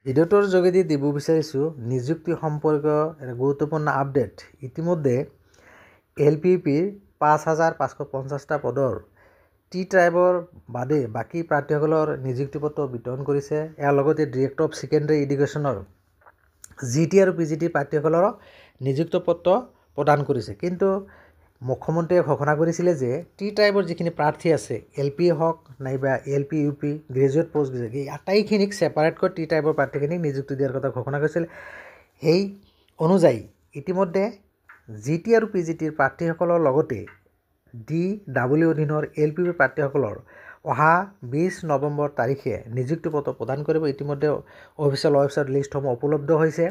ভিডিওটোৰ যোগেদি দিব বিচাৰিছোঁ নিযুক্তি সম্পৰ্কীয় এটা গুৰুত্বপূৰ্ণ আপডেট। ইতিমধ্যে LPUPৰ 5,550টা পদৰ টি ট্ৰাইবৰ বাদে বাকী প্ৰাৰ্থীসকলৰ নিযুক্তি পত্ৰ বিতৰণ কৰিছে। ইয়াৰ লগতে ডিৰেক্টৰ অফ ছেকেণ্ডেৰী এডুকেশ্যনৰ GT আৰু PGT প্ৰাৰ্থীসকলৰ নিযুক্তি পত্ৰ প্ৰদান কৰিছে। কিন্তু মুখ্যমন্ত্ৰীয়ে ঘোষণা কৰিছিলে যে টি ট্ৰাইবৰ যিখিনি প্ৰাৰ্থী আছে LP হওক নাইবা LPUP গ্ৰেজুৱেট পষ্ট গ্ৰেজুৱেট এই আটাইখিনিক ছেপাৰেটকৈ টি ট্ৰাইবৰ প্ৰাৰ্থীখিনিক নিযুক্তি দিয়াৰ কথা ঘোষণা কৰিছিল। সেই অনুযায়ী ইতিমধ্যে GT আৰু PGTৰ প্ৰাৰ্থীসকলৰ লগতে DW অধীনৰ LPUP প্ৰাৰ্থীসকলৰ অহা 20 নৱেম্বৰ তাৰিখে নিযুক্তি পত্ৰ প্ৰদান কৰিব। ইতিমধ্যে অফিচিয়েল ৱেবছাইট লিষ্টসমূহ উপলব্ধ হৈছে।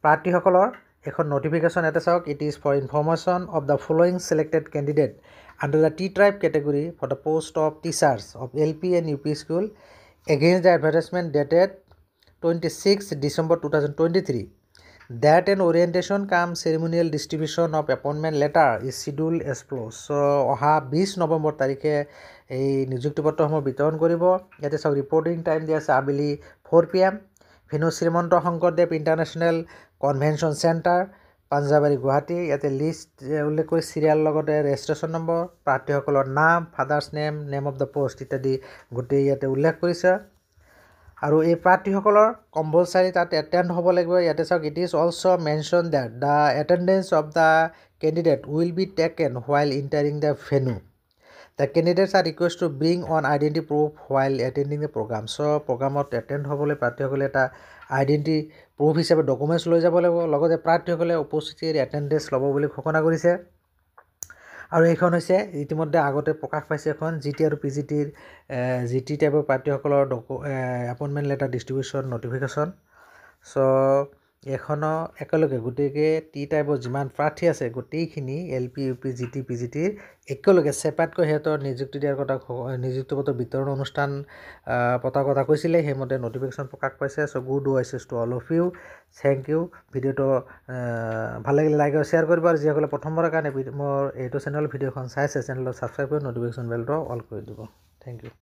প্ৰাৰ্থীসকলৰ এখন নটিফিকেশ্যন এটা চাওক। It is for information of the following selected candidate under the tea tribe category for the post of teachers of LP and UP school against the advertisement dated 26 December 2023. That an orientation cum ceremonial distribution of appointment letter is scheduled as follows. So অহা 20 নৱেম্বৰ তাৰিখে এই নিযুক্তি পত্ৰসমূহ বিতৰণ কৰিব। ইয়াতে চাওক reporting time দিয়া আছে আবেলি 4 PM। Venue Srimanta Sankardev international convention centre Panjabari Guwahati. ইয়াতে লিষ্ট উল্লেখ কৰি চিৰিয়াল লগতে ৰেজিষ্ট্ৰেশ্যন নম্বৰ প্ৰাৰ্থীসকলৰ নাম father's name name of the post ইত্যাদি গোটেই ইয়াতে উল্লেখ কৰিছে। আৰু এই প্ৰাৰ্থীসকলৰ কম্পালচাৰী তাত এটেণ্ড হ'ব লাগিব। ইয়াতে চাওক it is also' mention that the attendance of the candidate will be taken while entering the venue. The candidates are request to bring an identity proof while attending the program. So' প্ৰগ্ৰামত attend হ'বলৈ প্ৰাৰ্থীসকলে এটা identity proof হিচাপে documents লৈ যাব লাগিব। লগতে প্ৰাৰ্থীসকলে উপস্থিতিৰ এটেণ্ডেঞ্চ ল'ব বুলি ঘোষণা কৰিছে। আৰু এইখন হৈছে ইতিমধ্যে আগতে প্ৰকাশ পাইছে এখন GT আৰু PGTৰ GT টাইপৰ প্ৰাৰ্থীসকলৰ এপইণ্টমেণ্ট লেটাৰ ডিষ্ট্ৰিবিউশ্যন নটিফিকেশ্যন। চ' এখনো একেলগে গোটেইকে টি টাইপৰ যিমান প্ৰাৰ্থী আছে গোটেইখিনি LP UP GT PGTৰ একেলগে ছেপাৰেটকৈ সিহঁতৰ নিযুক্তি দিয়াৰ কথা নিযুক্তি পত্ৰ বিতৰণ অনুষ্ঠান পতাৰ কথা কৈছিলে। সেইমতে নটিফিকেশ্যন প্ৰকাশ পাইছে। So' good wishes to all of you. Thank you. ভিডিঅ'টো ভাল লাগিলে লাইক আৰু শ্বেয়াৰ কৰিব। আৰু যিসকলে প্ৰথমবাৰৰ কাৰণে মোৰ এইটো চেনেল ভিডিঅ'খন চাইছে চেনেলত ছাবস্ক্ৰাইব কৰি নটিফিকেশ্যন বেলটো অল কৰি দিব। Thank U.